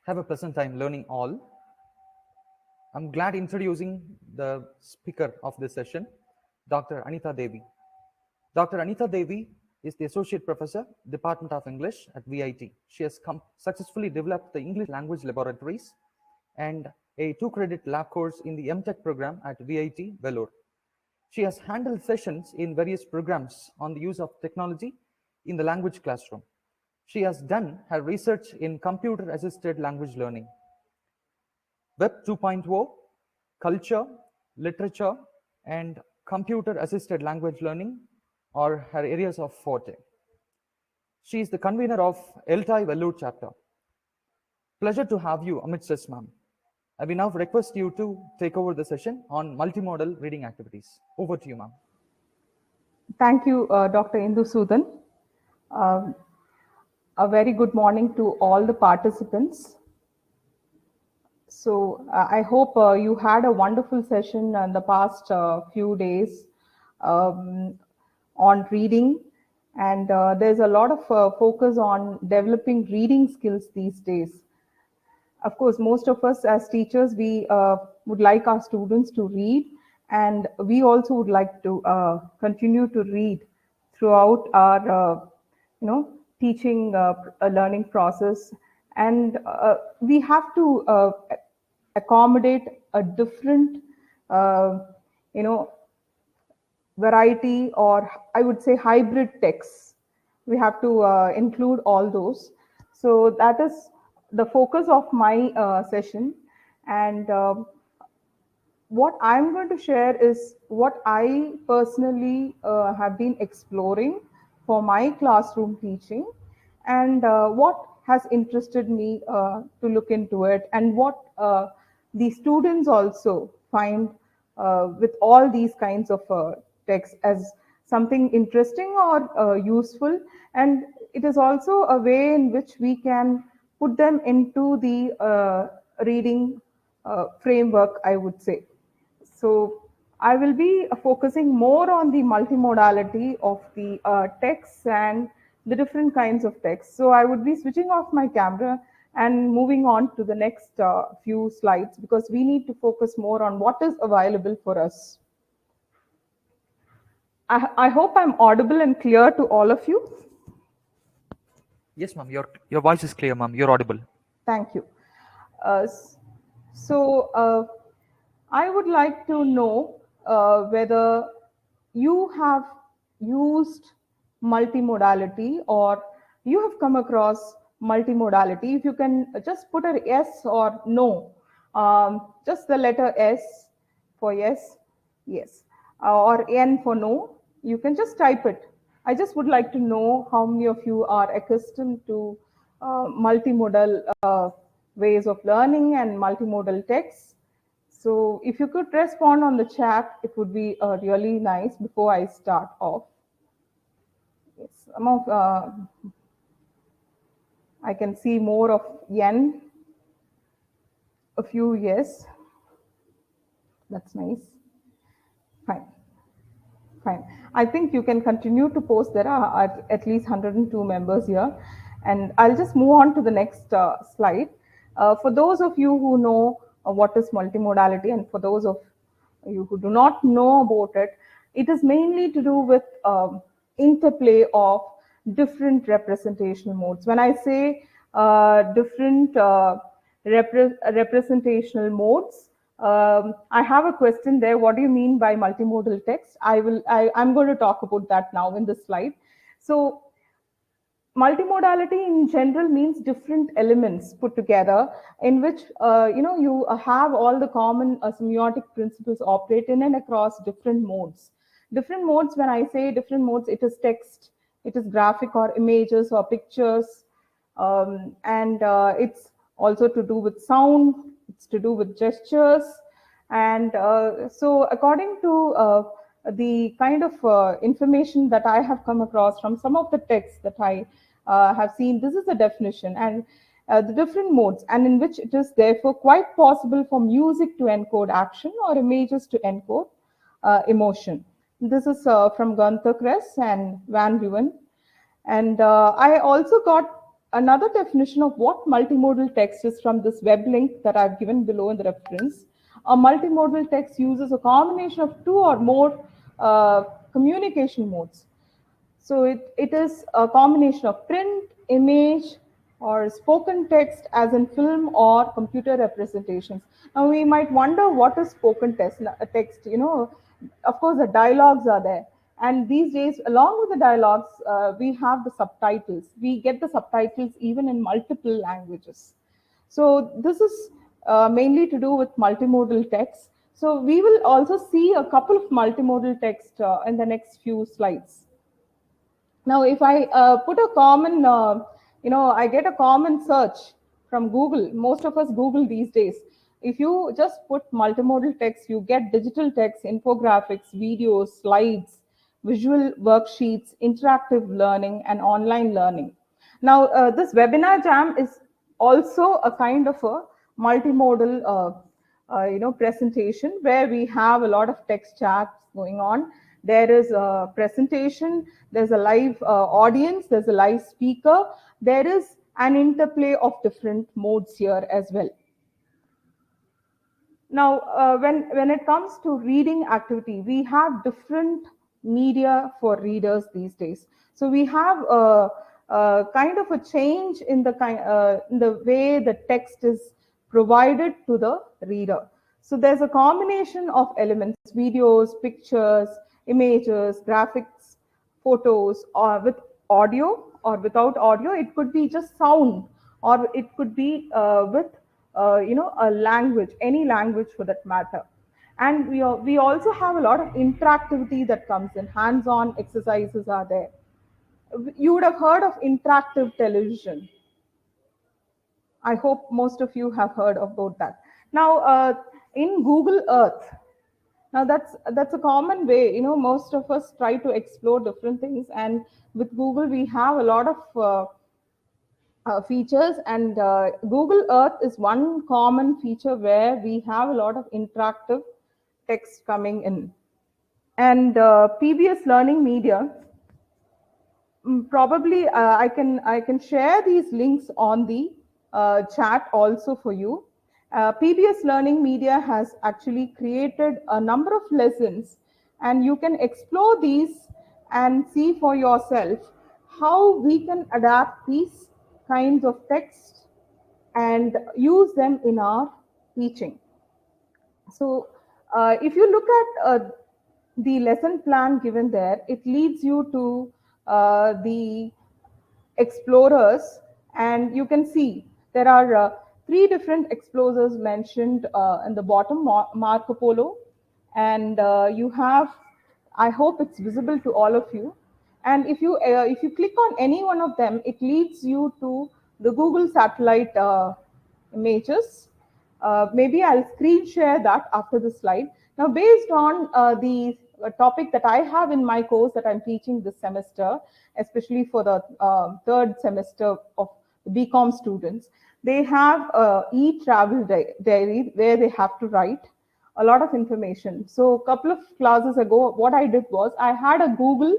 Have a pleasant time learning all. I'm glad introducing the speaker of this session, Dr. Anitha Devi. Dr. Anitha Devi is the Associate Professor, Department of English at VIT. She has successfully developed the English Language Laboratories and a 2-credit lab course in the MTech program at VIT, Vellore. She has handled sessions in various programs on the use of technology in the language classroom. She has done her research in computer-assisted language learning. Web 2.0, culture, literature, and computer-assisted language learning are her areas of forte. She is the convener of ELTAI Vellore chapter. Pleasure to have you amidst us, ma'am. I will now request you to take over the session on multimodal reading activities. Over to you, ma'am. Thank you, Dr. Indu Sudan. A very good morning to all the participants. So I hope you had a wonderful session in the past few days on reading, and there's a lot of focus on developing reading skills these days. Of course, most of us as teachers, we would like our students to read, and we also would like to continue to read throughout our teaching learning process, and we have to accommodate a different variety, or I would say hybrid texts. We have to include all those. So that is the focus of my session, and what I'm going to share is what I personally have been exploring for my classroom teaching, and what has interested me to look into it, and what the students also find with all these kinds of texts as something interesting or useful. And it is also a way in which we can put them into the reading framework, I would say. So I will be focusing more on the multimodality of the texts and the different kinds of texts. So I would be switching off my camera and moving on to the next few slides, because we need to focus more on what is available for us. I hope I'm audible and clear to all of you. Yes, ma'am. Your voice is clear, ma'am. You're audible. Thank you. I would like to know whether you have used multimodality, or you have come across multimodality. If you can just put a yes or no, just the letter S for yes, yes, or N for no. You can just type it. I just would like to know how many of you are accustomed to multimodal ways of learning and multimodal texts. So if you could respond on the chat, it would be really nice before I start off. Yes, some of I can see more of yen, a few yes. That's nice. Fine. Fine. I think you can continue to post. There are at least 102 members here. And I'll just move on to the next slide. For those of you who know what is multimodality, and for those of you who do not know about it, it is mainly to do with interplay of different representational modes. When I say different representational modes, I have a question there. What do you mean by multimodal text? I'm going to talk about that now in this slide. So multimodality in general means different elements put together, in which you have all the common semiotic principles operate in and across different modes. Different modes, when I say different modes, it is text, it is graphic or images or pictures, and it's also to do with sound, it's to do with gestures. And so according to the kind of information that I have come across from some of the texts that I have seen, this is a definition, and the different modes, and in which it is therefore quite possible for music to encode action or images to encode emotion. This is from Gunther Kress and Van Leeuwen. And I also got another definition of what multimodal text is from this web link that I've given below in the reference. A multimodal text uses a combination of two or more communication modes. So it is a combination of print, image, or spoken text, as in film or computer representations. Now we might wonder what is spoken text. You know, of course the dialogues are there, and these days, along with the dialogues, we have the subtitles. We get the subtitles even in multiple languages. So this is mainly to do with multimodal text. So we will also see a couple of multimodal text in the next few slides. Now, if I put a common, I get a common search from Google. Most of us Google these days. If you just put multimodal text, you get digital text, infographics, videos, slides, visual worksheets, interactive learning, and online learning. Now, this webinar jam is also a kind of a multimodal presentation where we have a lot of text chats going on. There is a presentation, there's a live audience, there's a live speaker, there is an interplay of different modes here as well. Now, when it comes to reading activity, we have different media for readers these days. So we have a kind of a change in the way the text is provided to the reader. So there's a combination of elements: videos, pictures, images, graphics, photos, or with audio or without audio. It could be just sound, or it could be with a language, any language for that matter. And we also have a lot of interactivity that comes in. Hands-on exercises are there. You would have heard of interactive television. I hope most of you have heard about that. Now, in Google Earth, now that's a common way. You know, most of us try to explore different things, and with Google we have a lot of features, and Google Earth is one common feature where we have a lot of interactive text coming in. And PBS Learning Media, probably I can share these links on the chat also for you. PBS Learning Media has actually created a number of lessons, and you can explore these and see for yourself how we can adapt these kinds of text and use them in our teaching. So if you look at the lesson plan given there, it leads you to the explorers, and you can see there are 3 different explorers mentioned in the bottom: Marco Polo, and you have, I hope it's visible to all of you. And if you click on any one of them, it leads you to the Google satellite images. Maybe I'll screen share that after the slide. Now, based on the topic that I have in my course that I'm teaching this semester, especially for the 3rd semester of the BCom students, they have e-travel diary where they have to write a lot of information. So a couple of classes ago, what I did was I had a Google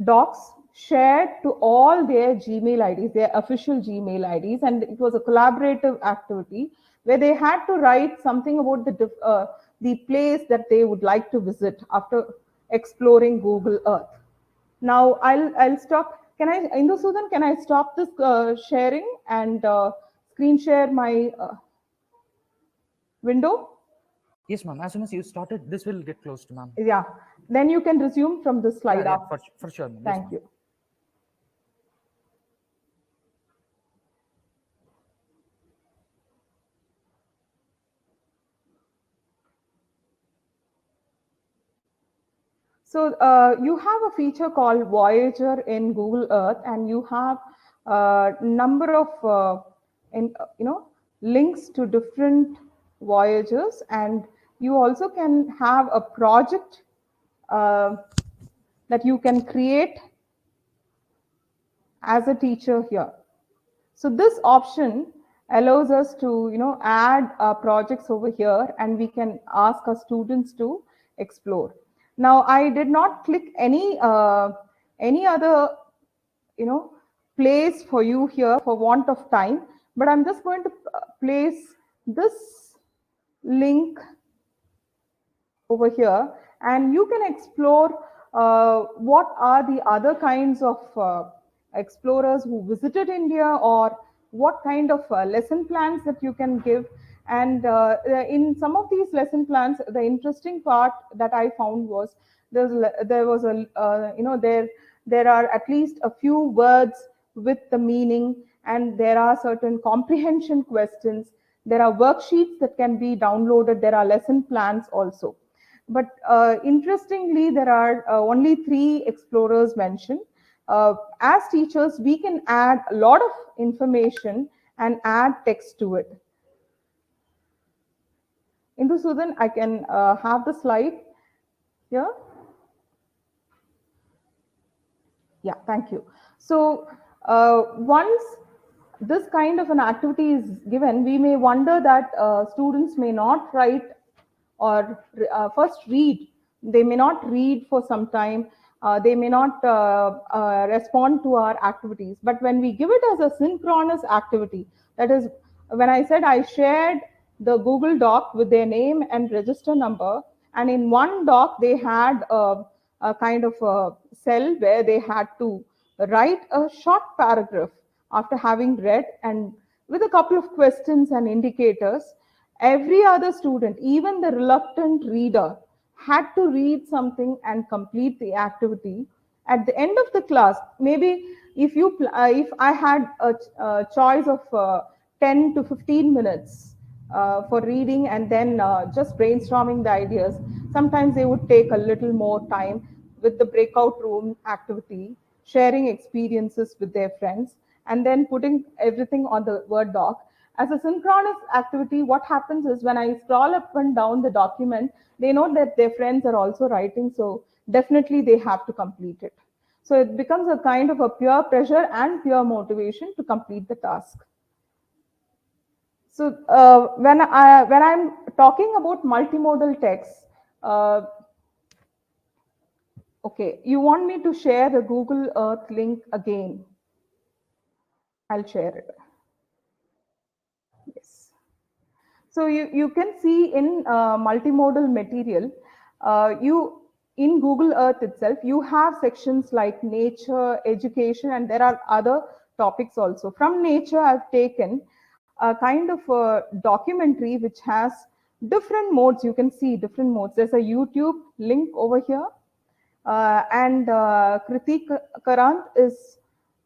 Docs shared to all their Gmail IDs, their official Gmail IDs, and it was a collaborative activity where they had to write something about the place that they would like to visit after exploring Google Earth. Now I'll stop. Can I stop this sharing and screen share my window? Yes, ma'am. As soon as you started, this will get closed, ma'am. Yeah. Then you can resume from the slide Yeah, up. for sure. Thank you. So you have a feature called Voyager in Google Earth, and you have a number of links to different Voyagers, and you also can have a project that you can create as a teacher here. So this option allows us to add projects over here, and we can ask our students to explore. Now, I did not click any other place for you here for want of time, but I'm just going to place this link over here, and you can explore what are the other kinds of explorers who visited India, or what kind of lesson plans that you can give. And in some of these lesson plans, the interesting part that I found was there was a there are at least a few words with the meaning, and there are certain comprehension questions. There are worksheets that can be downloaded. There are lesson plans also. But interestingly, there are only 3 explorers mentioned. As teachers, we can add a lot of information and add text to it. Susan, I can have the slide here. Yeah, thank you. So once this kind of an activity is given, we may wonder that students may not write or first read. They may not read for some time. They may not respond to our activities. But when we give it as a synchronous activity, that is, when I said I shared the Google Doc with their name and register number, and in one doc they had a kind of a cell where they had to write a short paragraph after having read, and with a couple of questions and indicators. Every other student, even the reluctant reader, had to read something and complete the activity. At the end of the class, maybe if I had a choice of 10 to 15 minutes for reading, and then just brainstorming the ideas, sometimes they would take a little more time with the breakout room activity, sharing experiences with their friends, and then putting everything on the Word doc. As a synchronous activity, what happens is when I scroll up and down the document, they know that their friends are also writing, so definitely they have to complete it. So it becomes a kind of a peer pressure and peer motivation to complete the task. So when I'm talking about multimodal text, okay, you want me to share the Google Earth link again? I'll share it. Yes. So you can see in multimodal material, in Google Earth itself, you have sections like nature, education, and there are other topics also. From nature, I've taken a kind of a documentary which has different modes. You can see different modes. There's a YouTube link over here. And Kriti Karant is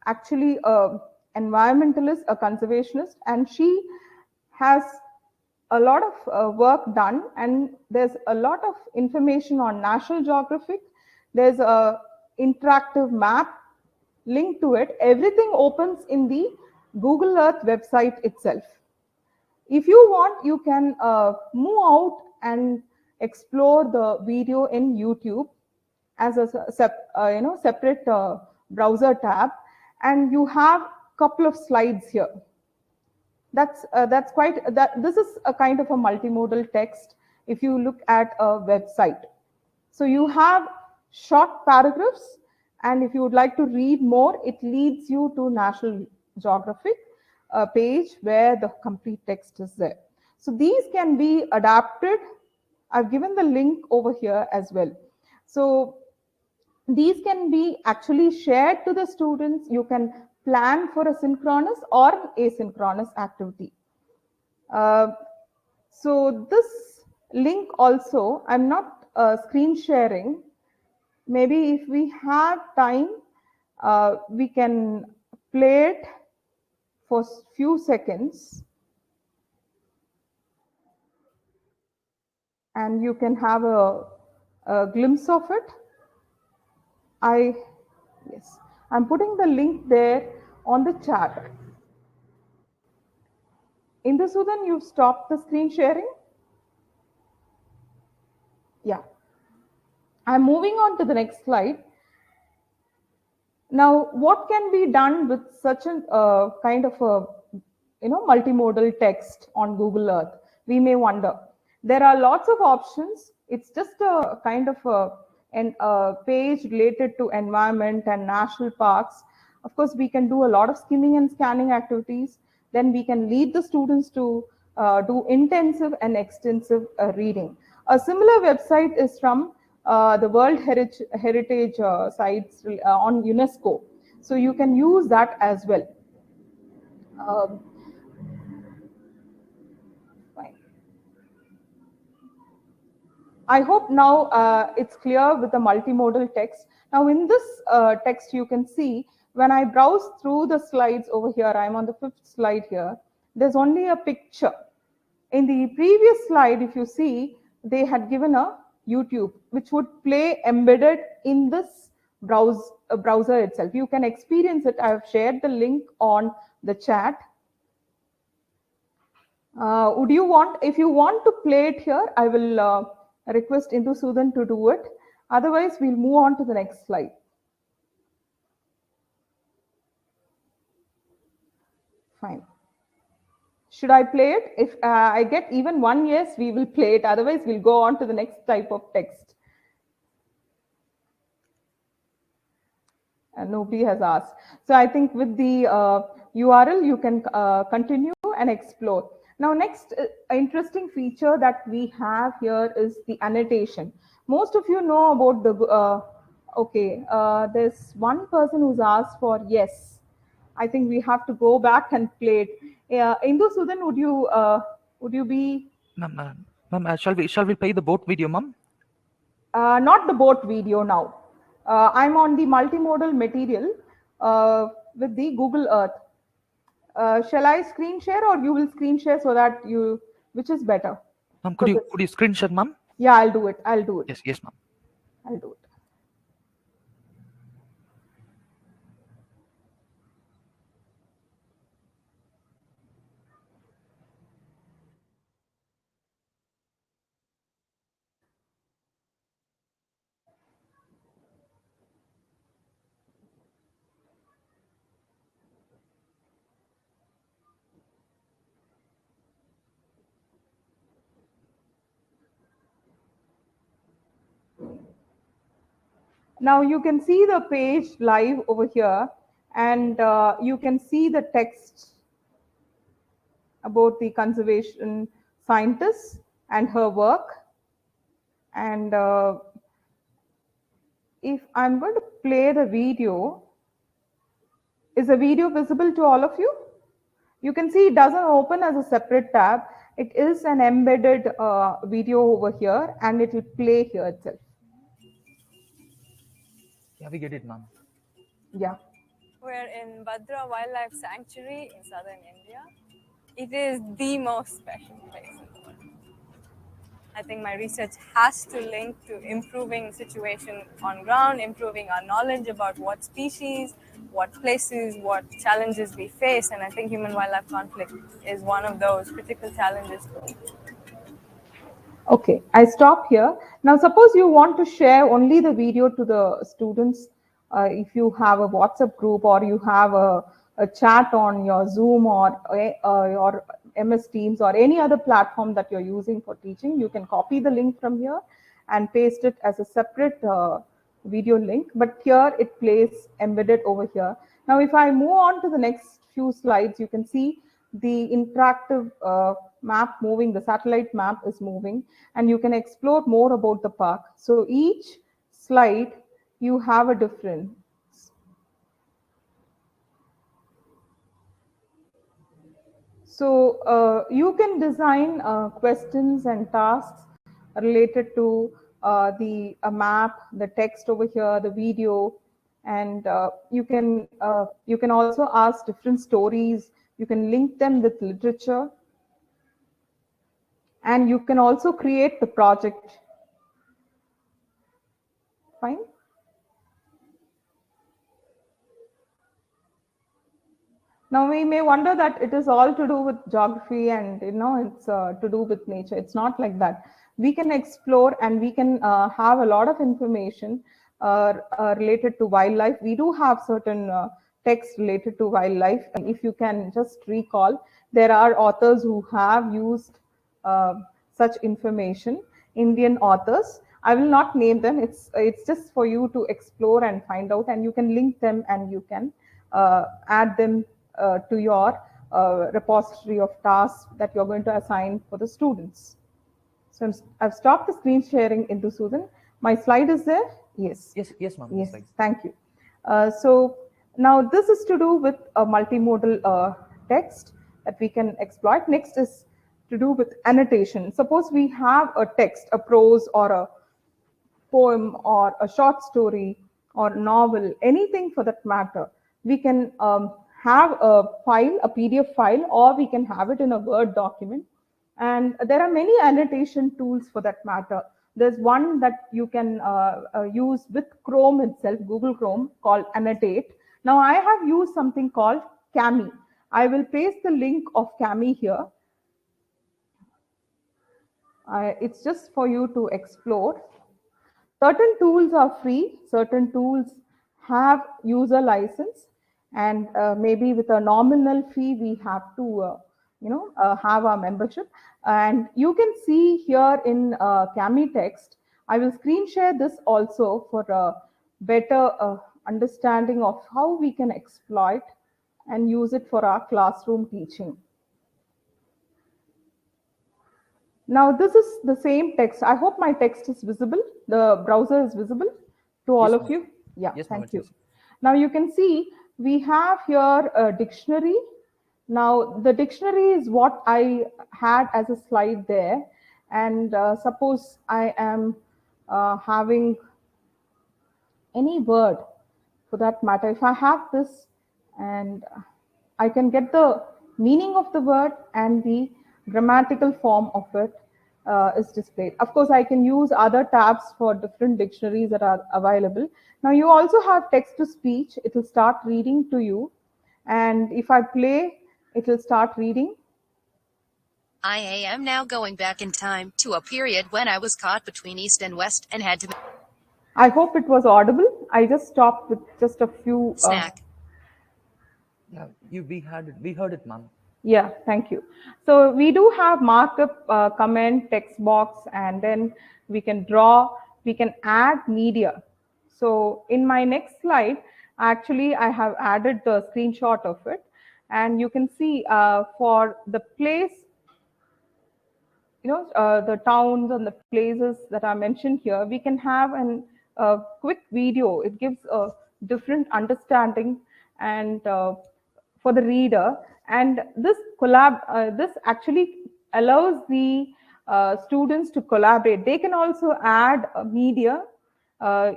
actually an environmentalist, a conservationist, and she has a lot of work done, and there's a lot of information on National Geographic. There's a interactive map linked to it. Everything opens in the Google Earth website itself. If you want, you can move out and explore the video in YouTube as a separate browser tab, and you have a couple of slides here. That's quite that. This is a kind of a multimodal text. If you look at a website, so you have short paragraphs, and if you would like to read more, it leads you to National Geographic page where the complete text is there. So these can be adapted. I've given the link over here as well. So these can be actually shared to the students. You can plan for a synchronous or asynchronous activity. So this link also, I'm not screen sharing. Maybe if we have time, we can play it for a few seconds, and you can have a glimpse of it. Yes, I'm putting the link there on the chat. Sudan, you've stopped the screen sharing? Yeah. I'm moving on to the next slide. Now, what can be done with such a kind of a multimodal text on Google Earth? We may wonder. There are lots of options. It's just a kind of a page related to environment and national parks. Of course, we can do a lot of skimming and scanning activities. Then we can lead the students to do intensive and extensive reading. A similar website is from the World Heritage sites on UNESCO. So you can use that as well. Fine. I hope now it's clear with the multimodal text. Now in this text, you can see when I browse through the slides over here, I'm on the 5th slide here, there's only a picture. In the previous slide, if you see, they had given a YouTube, which would play embedded in this browser itself. You can experience it. I have shared the link on the chat. Would you want, if you want to play it here, I will request Sudan to do it. Otherwise, we'll move on to the next slide. Fine. Should I play it? If I get even one yes, we will play it. Otherwise, we'll go on to the next type of text. And nobody has asked. So I think with the URL, you can continue and explore. Now, next interesting feature that we have here is the annotation. Most of you know about the, there's one person who's asked for yes. I think we have to go back and play it. Sudan, would you be? Ma'am, shall we play the boat video, ma'am? Not the boat video now. I'm on the multimodal material with the Google Earth. Shall I screen share or you will screen share so that you, which is better? Ma'am, could you screen share, ma'am? Yeah, I'll do it. I'll do it. Yes, ma'am. I'll do it. Now you can see the page live over here, and you can see the text about the conservation scientist and her work. And if I'm going to play the video, is the video visible to all of you? You can see it doesn't open as a separate tab. It is an embedded video over here, and it will play here itself. Yeah, we get it, ma'am. Yeah. We're in Bhadra Wildlife Sanctuary in southern India. It is the most special place in the world. I think my research has to link to improving the situation on ground, improving our knowledge about what species, what places, what challenges we face, and I think human-wildlife conflict is one of those critical challenges. Okay, I stop here. Now, suppose you want to share only the video to the students. If you have a WhatsApp group or you have a chat on your Zoom or your MS Teams or any other platform that you're using for teaching, you can copy the link from here and paste it as a separate video link. But here it plays embedded over here. Now, if I move on to the next few slides, you can see the interactive map moving, the satellite map is moving, and you can explore more about the park. So each slide, you have a difference. So you can design questions and tasks related to the map, the text over here, the video, and you can also ask different stories. You can link them with literature, and you can also create the project. Fine. Now we may wonder that it is all to do with geography and it's to do with nature. It's not like that. We can explore and we can have a lot of information related to wildlife. We do have certain texts related to wildlife. And if you can just recall, there are authors who have used such information, Indian authors. I will not name them. It's just for you to explore and find out, and you can link them and you can add them to your repository of tasks that you're going to assign for the students. So I've stopped the screen sharing into Susan. My slide is there? Yes. Yes, ma'am. Yes, thank you. So now this is to do with a multimodal text that we can exploit. Next is to do with annotation. Suppose we have a text, a prose or a poem or a short story or novel, anything for that matter. We can have a file, a PDF file, or we can have it in a Word document. And there are many annotation tools for that matter. There's one that you can use with Chrome itself, Google Chrome, called Annotate. Now I have used something called Cami. I will paste the link of Cami here. It's just for you to explore. Certain tools are free, certain tools have user license, and maybe with a nominal fee we have to have our membership. And you can see here in Cami text, I will screen share this also for a better understanding of how we can exploit and use it for our classroom teaching. Now this is the same text. I hope my text is visible. The browser is visible to all of you. Yeah, yes, thank you. Now you can see we have here a dictionary. Now the dictionary is what I had as a slide there. And suppose I am having any word for that matter. If I have this and I can get the meaning of the word and the grammatical form of it is displayed. Of course, I can use other tabs for different dictionaries that are available. Now you also have text to speech. It will start reading to you. And if I play, it will start reading. I am now going back in time to a period when I was caught between East and West and had to... I hope it was audible. I just stopped with just a few... Snack. Yeah, we heard it, ma'am. Yeah, thank you. So we do have markup, comment, text box, and then we can draw, we can add media. So in my next slide, actually I have added the screenshot of it, and you can see for the place, the towns and the places that are mentioned here, we can have a quick video. It gives a different understanding and for the reader. And this this actually allows the students to collaborate. They can also add media.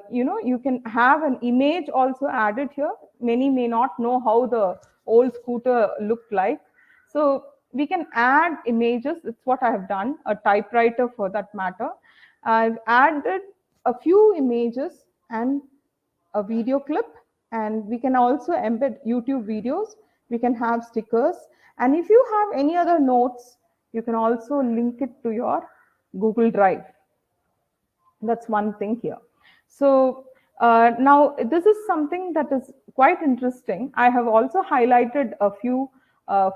You can have an image also added here. Many may not know how the old scooter looked like. So we can add images. It's what I have done, a typewriter for that matter. I've added a few images and a video clip, and we can also embed YouTube videos. We can have stickers. And if you have any other notes, you can also link it to your Google Drive. That's one thing here. So now this is something that is quite interesting. I have also highlighted a few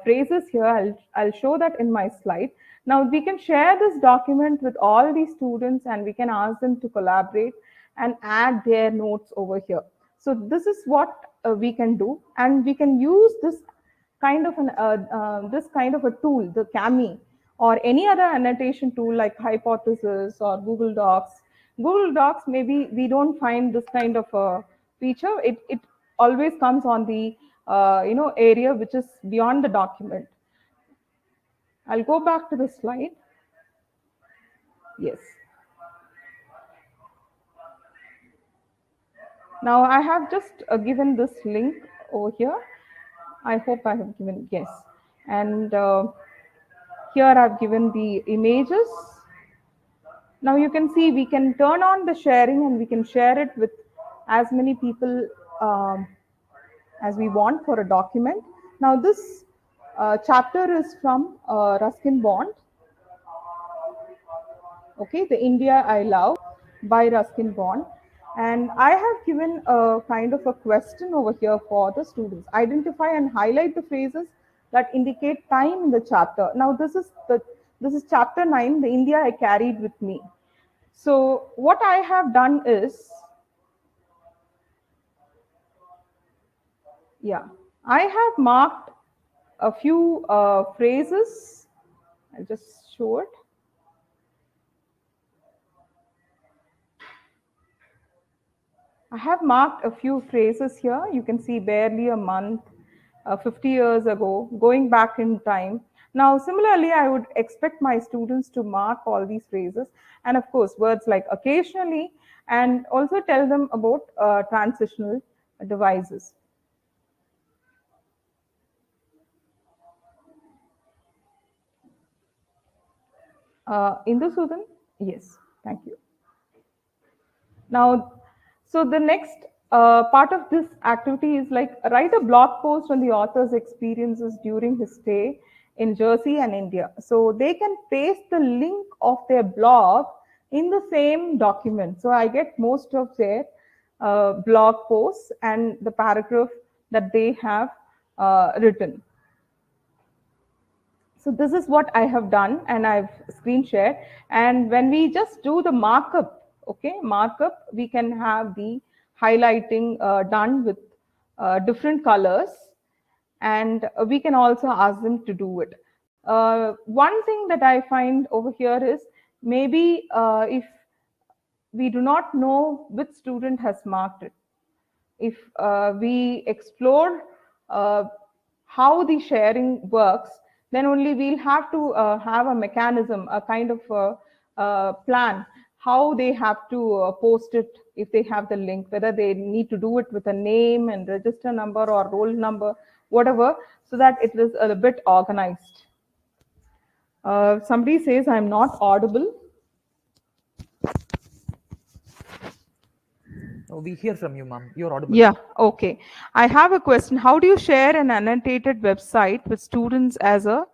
phrases here. I'll show that in my slide. Now we can share this document with all these students and we can ask them to collaborate and add their notes over here. So this is what we can do, and we can use this kind of a tool, the Cami, or any other annotation tool like Hypothesis or Google Docs. Google Docs, maybe we don't find this kind of a feature. It always comes on the area which is beyond the document. I'll go back to the slide. Yes. Now I have just given this link over here. I hope I have given, yes. And here I've given the images. Now you can see we can turn on the sharing and we can share it with as many people as we want for a document. Now this chapter is from Ruskin Bond. Okay, The India I Love by Ruskin Bond. And I have given a kind of a question over here for the students. Identify and highlight the phrases that indicate time in the chapter. Now this is chapter 9, The India I Carried with Me. So what I have done is, Yeah, I have marked a few phrases. I'll just show it. I have marked a few phrases here. You can see barely a month, 50 years ago, going back in time. Now, similarly, I would expect my students to mark all these phrases, and of course, words like occasionally, and also tell them about transitional devices. Indusudan? Yes, thank you. Now, so the next part of this activity is like write a blog post on the author's experiences during his stay in Jersey and India. So they can paste the link of their blog in the same document. So I get most of their blog posts and the paragraph that they have written. So this is what I have done, and I've screen shared. And when we just do the markup, okay, markup, we can have the highlighting done with different colors, and we can also ask them to do it. One thing that I find over here is maybe if we do not know which student has marked it, if we explore how the sharing works, then only we'll have to have a mechanism, a kind of plan, how they have to post it if they have the link, whether they need to do it with a name and register number or roll number, whatever, so that it is a bit organized. Somebody says I'm not audible. Oh, we hear from you, ma'am. You're audible. Yeah, okay. I have a question. How do you share an annotated website with students as a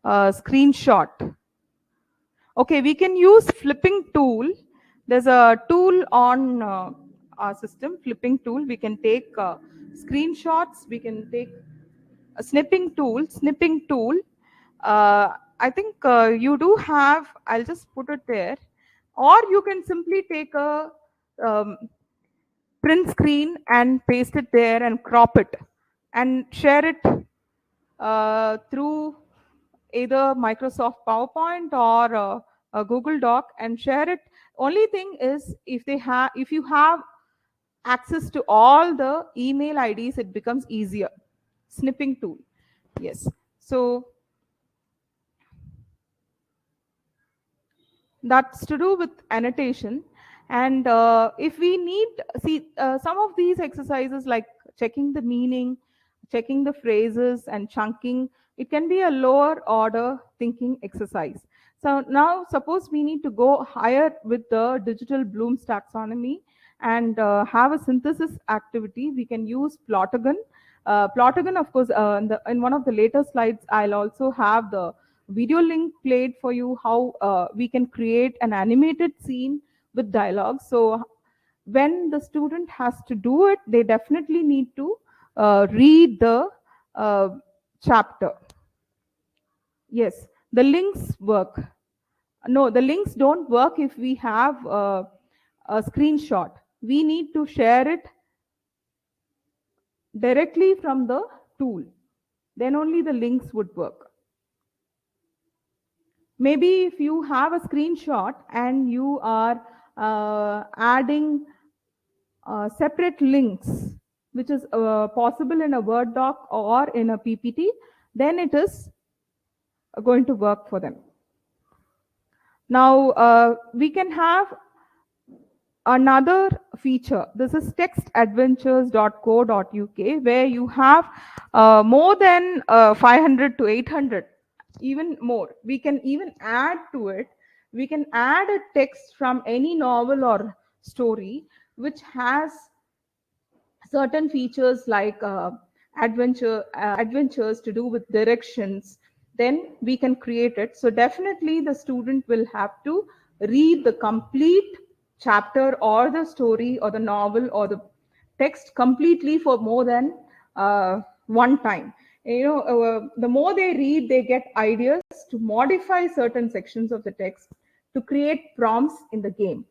screenshot? Okay, we can use flipping tool. There's a tool on our system, flipping tool. We can take screenshots. We can take a snipping tool. I think you do have, I'll just put it there. Or you can simply take a print screen and paste it there and crop it and share it through either Microsoft PowerPoint or a Google Doc and share it. Only thing is if you have access to all the email IDs, it becomes easier. Snipping tool. Yes. So that's to do with annotation. And if we need, some of these exercises like checking the meaning, checking the phrases and chunking, it can be a lower order thinking exercise. So now suppose we need to go higher with the digital Bloom's taxonomy and have a synthesis activity. We can use Plotagon. Plotagon, of course, in one of the later slides, I'll also have the video link played for you, how we can create an animated scene with dialogue. So when the student has to do it, they definitely need to read the chapter. Yes, the links work. No, the links don't work if we have a screenshot. We need to share it directly from the tool. Then only the links would work. Maybe if you have a screenshot and you are adding separate links, which is possible in a Word doc or in a PPT, then it is going to work for them. Now, we can have another feature. This is textadventures.co.uk, where you have more than 500 to 800, even more. We can even add to it. We can add a text from any novel or story which has certain features like adventures to do with directions. Then we can create it. So definitely the student will have to read the complete chapter or the story or the novel or the text completely for more than one time. The more they read, they get ideas to modify certain sections of the text to create prompts in the game.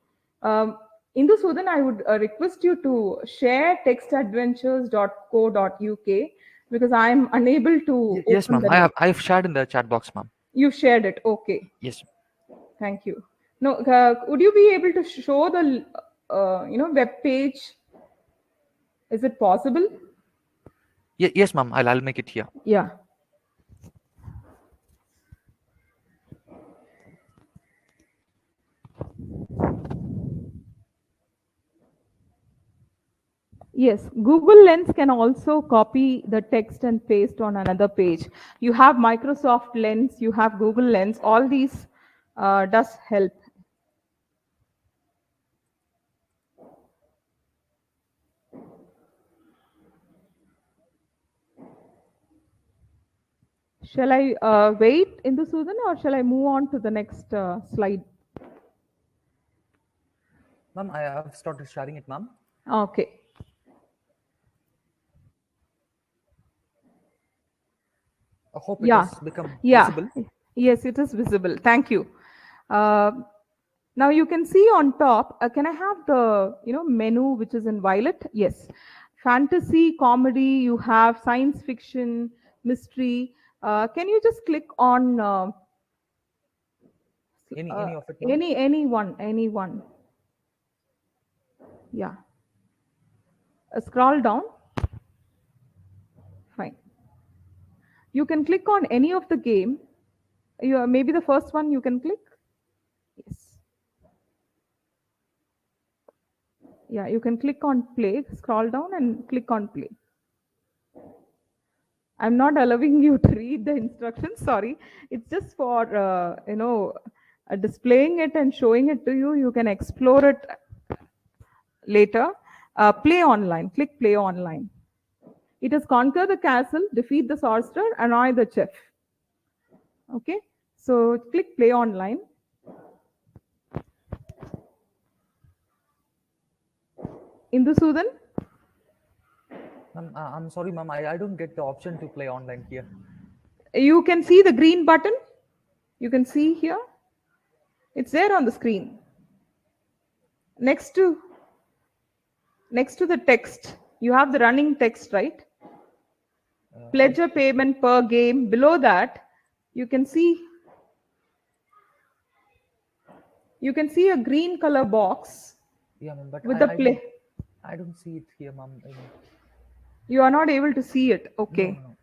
Indusudan, I would request you to share textadventures.co.uk because I am unable to Yes, open ma'am. the I've shared in the chat box, ma'am. You shared it. Okay. Yes. Thank you. No, would you be able to show the web page? Is it possible? Yes, ma'am. I'll make it here. Yeah. Yes, Google Lens can also copy the text and paste on another page. You have Microsoft Lens, you have Google Lens, all these does help. Shall I wait in the Sudan or shall I move on to the next slide? Ma'am, I have started sharing it, ma'am. Okay. I hope it has become visible. Yes, it is visible. Thank you. Now you can see on top, can I have the menu which is in violet? Yes. Fantasy, comedy, you have science fiction, mystery. Can you just click on Any of it, ma'am? any one. Yeah. Scroll down. Fine. You can click on any of the game. Maybe the first one you can click. Yes. Yeah, you can click on play, scroll down and click on play. I'm not allowing you to read the instructions, sorry. It's just for, displaying it and showing it to you. You can explore it later. Play online, click play online. It is conquer the castle, defeat the sorcerer, annoy the chef. Okay, so click play online. Indusudan? I'm sorry, ma'am. I don't get the option to play online here. You can see the green button. You can see here. It's there on the screen. Next to the text, you have the running text, right? Pledge a payment per game. Below that, you can see a green color box. Yeah, ma'am, but with the play. I don't see it here, ma'am. You are not able to see it. Okay. No.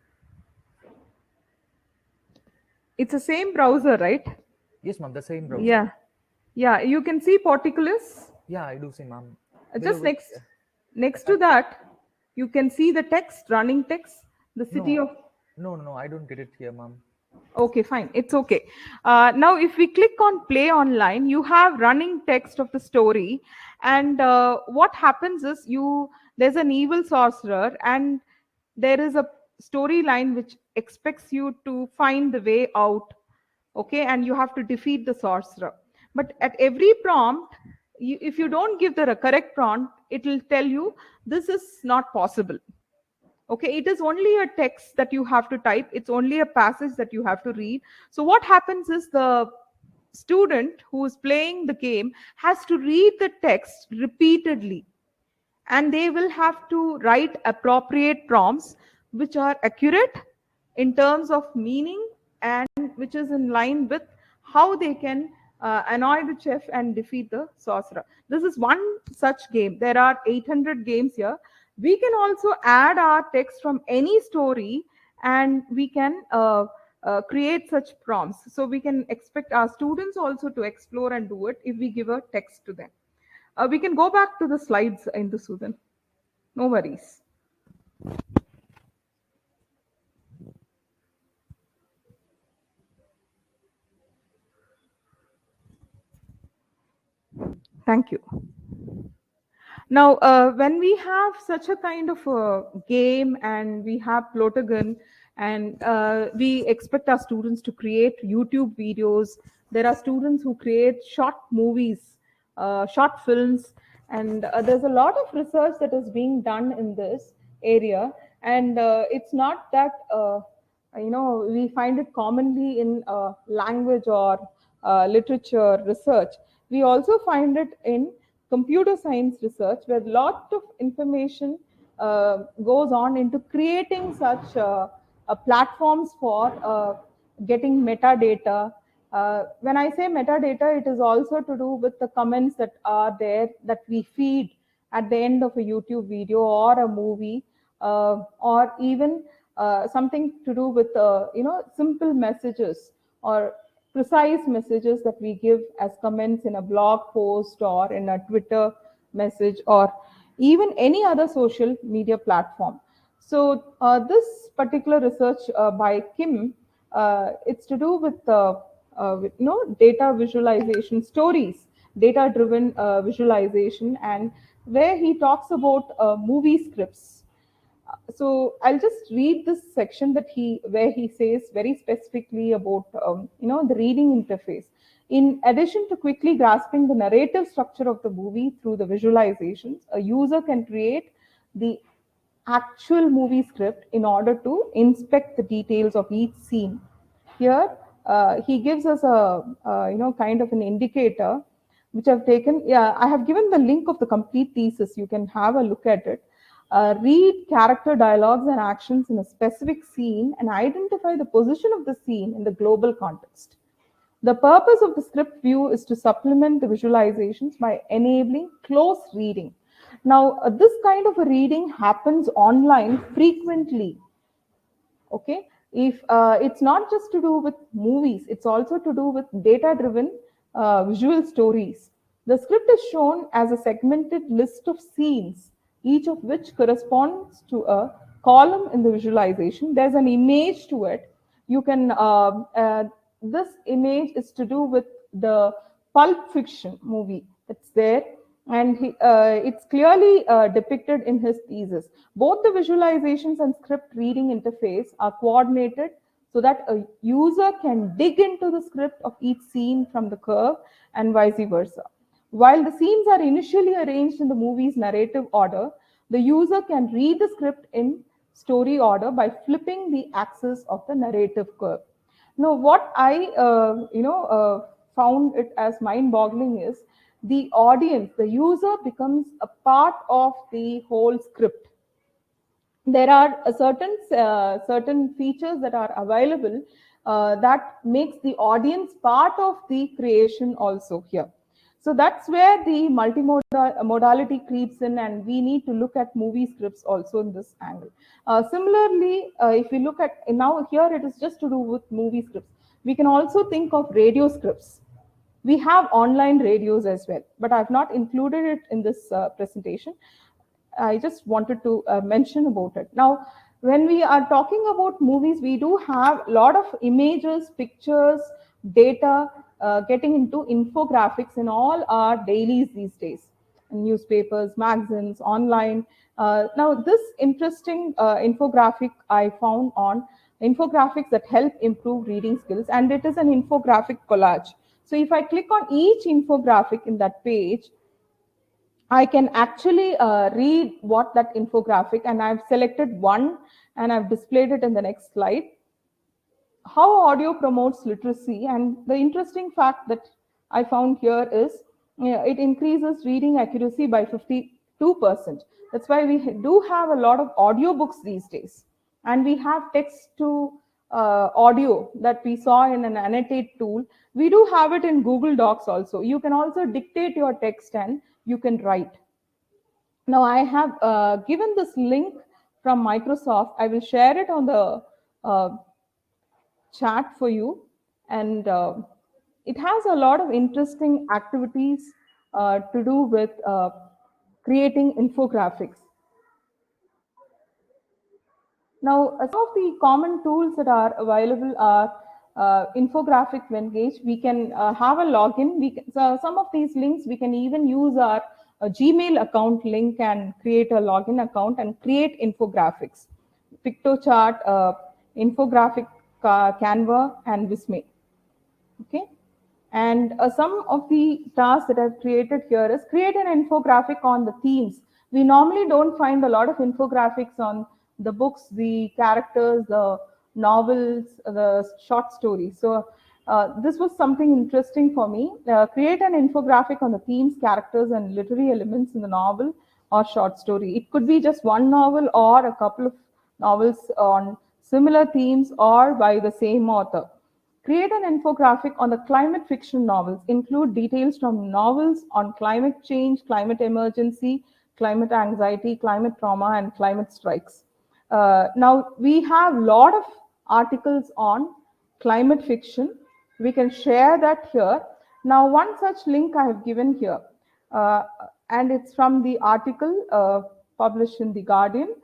It's the same browser, right? Yes, ma'am, the same browser. Yeah. Yeah, you can see particulars. Yeah, I do see, ma'am. Just next to that, you can see the text, running text, the city of... No, I don't get it here, ma'am. Okay, fine. It's okay. Now, if we click on play online, you have running text of the story. And what happens is there's an evil sorcerer and there is a storyline which expects you to find the way out. Okay, and you have to defeat the sorcerer. But at every prompt, if you don't give the correct prompt, it will tell you this is not possible. Okay, it is only a text that you have to type. It's only a passage that you have to read. So what happens is the student who is playing the game has to read the text repeatedly. And they will have to write appropriate prompts which are accurate in terms of meaning and which is in line with how they can annoy the chef and defeat the sorcerer. This is one such game. There are 800 games here. We can also add our text from any story and we can create such prompts. So we can expect our students also to explore and do it if we give a text to them. We can go back to the slides in the Sudan. No worries. Thank you. Now, when we have such a kind of a game and we have Plotagon and we expect our students to create YouTube videos, there are students who create short movies, short films, and there's a lot of research that is being done in this area. And it's not that, we find it commonly in language or literature research. We also find it in computer science research, where a lot of information goes on into creating such platforms for getting metadata. When I say metadata, it is also to do with the comments that are there that we feed at the end of a YouTube video or a movie, or even something to do with simple messages or precise messages that we give as comments in a blog post or in a Twitter message or even any other social media platform. So this particular research by Kim, it's to do with data visualization stories, data driven visualization, and where he talks about movie scripts. So I'll just read this section where he says very specifically about the reading interface. In addition to quickly grasping the narrative structure of the movie through the visualizations, a user can create the actual movie script in order to inspect the details of each scene. Here, he gives us a kind of an indicator, which I've taken. Yeah, I have given the link of the complete thesis. You can have a look at it. Read character dialogues and actions in a specific scene and identify the position of the scene in the global context. The purpose of the script view is to supplement the visualizations by enabling close reading. Now, this kind of a reading happens online frequently. Okay, if it's not just to do with movies, it's also to do with data-driven visual stories. The script is shown as a segmented list of scenes, each of which corresponds to a column in the visualization. There's an image to it. You can, this image is to do with the Pulp Fiction movie that's there, and it's clearly depicted in his thesis. Both the visualizations and script reading interface are coordinated so that a user can dig into the script of each scene from the curve and vice versa. While the scenes are initially arranged in the movie's narrative order, the user can read the script in story order by flipping the axis of the narrative curve. Now, what I found it as mind-boggling is the audience, the user becomes a part of the whole script. There are certain features that are available that makes the audience part of the creation also here. So that's where the multimodality creeps in, and we need to look at movie scripts also in this angle. Similarly, if we look at, now here it is just to do with movie scripts. We can also think of radio scripts. We have online radios as well, but I've not included it in this presentation. I just wanted to mention about it. Now, when we are talking about movies, we do have a lot of images, pictures, data, getting into infographics in all our dailies these days, newspapers, magazines, online. Now, this interesting infographic I found on infographics that help improve reading skills, and it is an infographic collage. So if I click on each infographic in that page, I can actually read what that infographic, and I've selected one and I've displayed it in the next slide. How audio promotes literacy, and the interesting fact that I found here is it increases reading accuracy by 52%. That's why we do have a lot of audiobooks these days, and we have text to audio that we saw in an Annotate tool. We do have it in Google Docs also. You can also dictate your text and you can write. Now I have given this link from Microsoft. I will share it on the chat for you, and it has a lot of interesting activities to do with creating infographics. Now, some of the common tools that are available are infographic Engage. We can have a login. So some of these links, we can even use our Gmail account link and create a login account and create infographics. PictoChart, Infographic, Canva, and Visme. Okay. And some of the tasks that I've created here is create an infographic on the themes. We normally don't find a lot of infographics on the books, the characters, the novels, the short stories. So This was something interesting for me. Create an infographic on the themes, characters, and literary elements in the novel or short story. It could be just one novel or a couple of novels on similar themes or by the same author. Create an infographic on the climate fiction novels. Include details from novels on climate change, climate emergency, climate anxiety, climate trauma, and climate strikes. Now, we have a lot of articles on climate fiction. We can share that here. Now, one such link I have given here, and it's from the article published in The Guardian.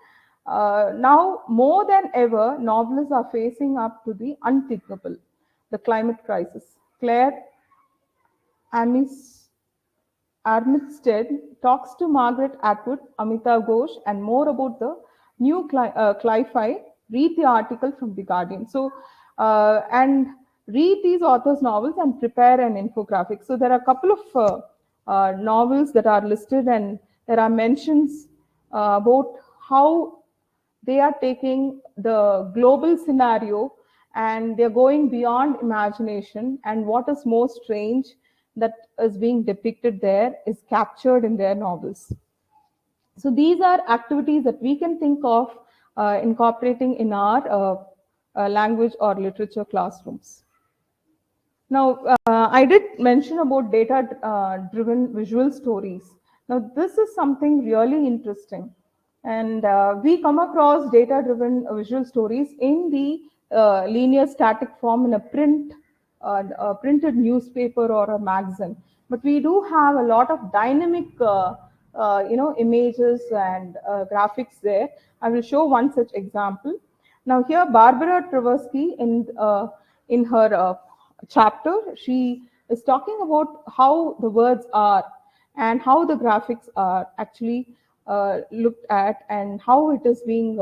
Now, more than ever, novelists are facing up to the unthinkable, the climate crisis. Claire Armitstead talks to Margaret Atwood, Amita Ghosh, and more about the new cli-fi. Read the article from The Guardian. So, and read these authors' novels and prepare an infographic. So there are a couple of novels that are listed, and there are mentions about how they are taking the global scenario and they're going beyond imagination, and what is most strange that is being depicted there is captured in their novels. So these are activities that we can think of incorporating in our language or literature classrooms. Now, I did mention about data-driven visual stories. Now, this is something really interesting. And we come across data-driven visual stories in the linear static form in a printed newspaper or a magazine. But we do have a lot of dynamic images and graphics there. I will show one such example. Now here, Barbara Tversky in her chapter, she is talking about how the words are and how the graphics are actually looked at and how it is being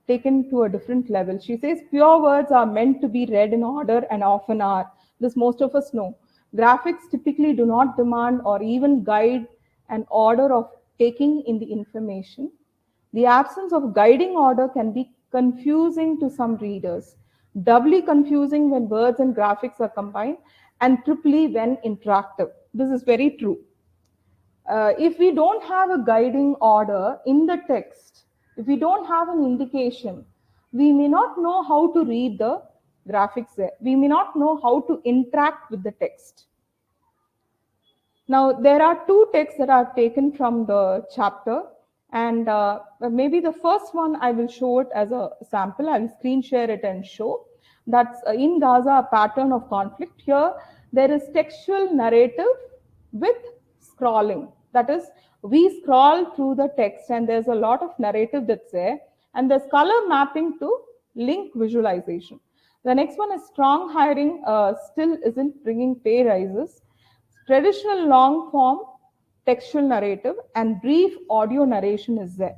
taken to a different level. She says pure words are meant to be read in order and often are. This most of us know. Graphics typically do not demand or even guide an order of taking in the information. The absence of guiding order can be confusing to some readers, doubly confusing when words and graphics are combined, and triply when interactive. This is very true. If we don't have a guiding order in the text, if we don't have an indication, we may not know how to read the graphics there. We may not know how to interact with the text. Now, there are two texts that I've taken from the chapter, and maybe the first one I will show it as a sample. I will screen share it and show. That's in Gaza, a pattern of conflict. Here, there is textual narrative with scrolling. That is, we scroll through the text and there's a lot of narrative that's there, and there's color mapping to link visualization. The next one is strong hiring still isn't bringing pay rises. Traditional long form textual narrative and brief audio narration is there.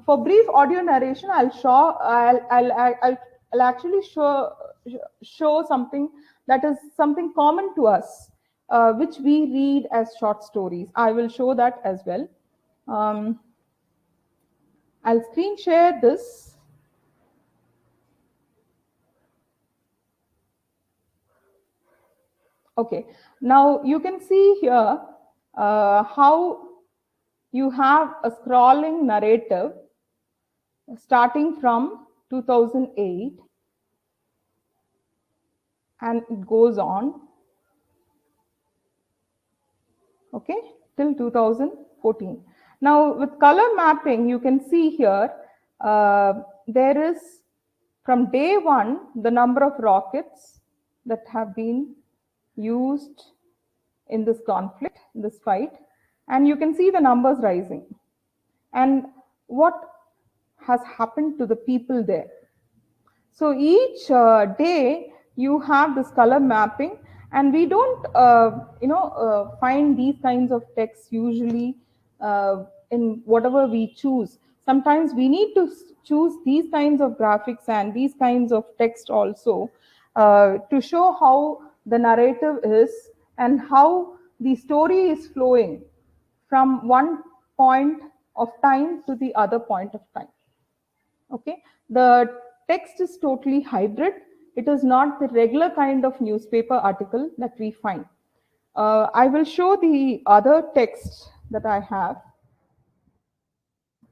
For brief audio narration, I'll actually show something that is something common to us, which we read as short stories. I will show that as well. I'll screen share this. Okay, now you can see here how you have a scrolling narrative starting from 2008 and it goes on, okay, till 2014. Now with color mapping, you can see here there is from day one the number of rockets that have been used in this conflict, this fight, and you can see the numbers rising and what has happened to the people there. So each day you have this color mapping, and we don't find these kinds of texts usually in whatever we choose. Sometimes we need to choose these kinds of graphics and these kinds of text also to show how the narrative is and how the story is flowing from one point of time to the other point of time. Okay, the text is totally hybrid. It is not the regular kind of newspaper article that we find. I will show the other text that I have.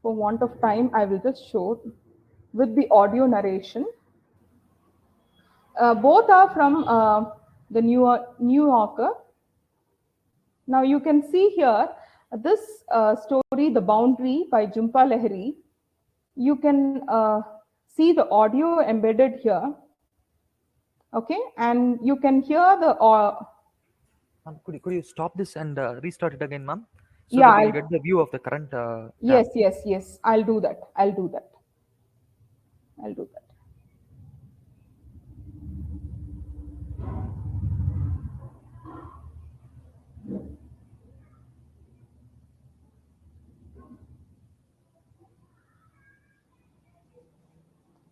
For want of time, I will just show with the audio narration. Both are from the New Yorker. Now you can see here this story, The Boundary by Jhumpa Lahiri. You can see the audio embedded here. Okay, and you can hear the. Could you stop this and restart it again, ma'am? So Yeah, that we'll get the view of the current. Yes, yes, yes. I'll do that. I'll do that. I'll do that.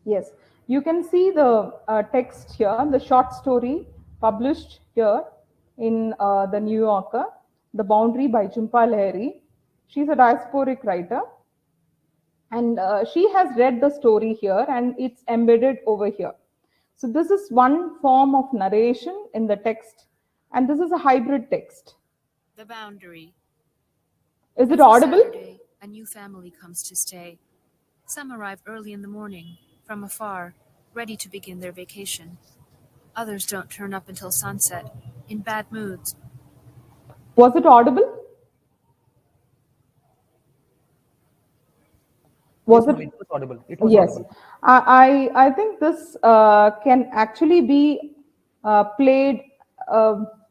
Yes, you can see the text here, the short story published here in the New Yorker, The Boundary by Jhumpa Lahiri. She's a diasporic writer, and she has read the story here, and it's embedded over here. So this is one form of narration in the text, and this is a hybrid text. The Boundary. Is it It's a audible? Saturday, a new family comes to stay. Some arrive early in the morning, from afar, ready to begin their vacation. Others don't turn up until sunset, in bad moods. Was it audible? Was Yes, it? ma'am, it was audible. It was Yes, audible. I think this can actually be played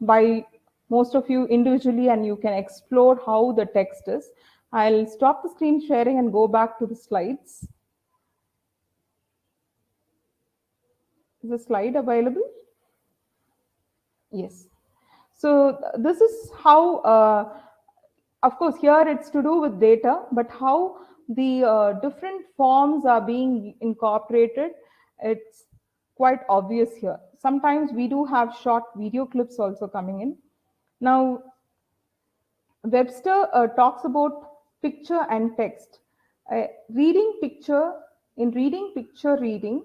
by most of you individually, and you can explore how the text is. I'll stop the screen sharing and go back to the slides. Is the slide available? Yes. So this is how, of course, here it's to do with data, but how the different forms are being incorporated, it's quite obvious here. Sometimes we do have short video clips also coming in. Now, Webster talks about picture and text. Reading picture reading,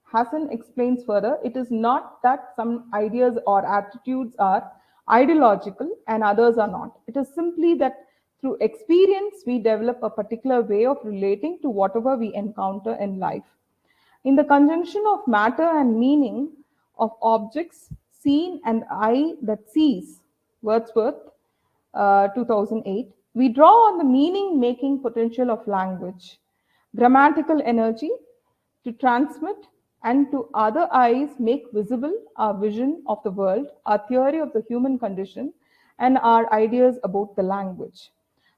Hassan explains further, it is not that some ideas or attitudes are ideological and others are not. It is simply that through experience, we develop a particular way of relating to whatever we encounter in life. In the conjunction of matter and meaning of objects seen and eye that sees, Wordsworth, 2008, we draw on the meaning-making potential of language, grammatical energy to transmit, and to other eyes make visible our vision of the world, our theory of the human condition, and our ideas about the language.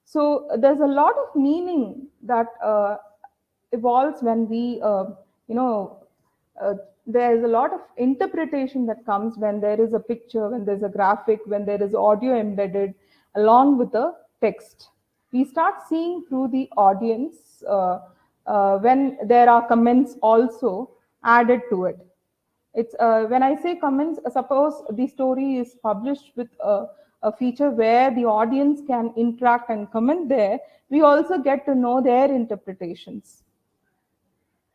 So there's a lot of meaning that evolves when we, there's a lot of interpretation that comes when there is a picture, when there's a graphic, when there is audio embedded along with the text. We start seeing through the audience when there are comments also added to it. It's when I say comments, suppose the story is published with a feature where the audience can interact and comment there, we also get to know their interpretations.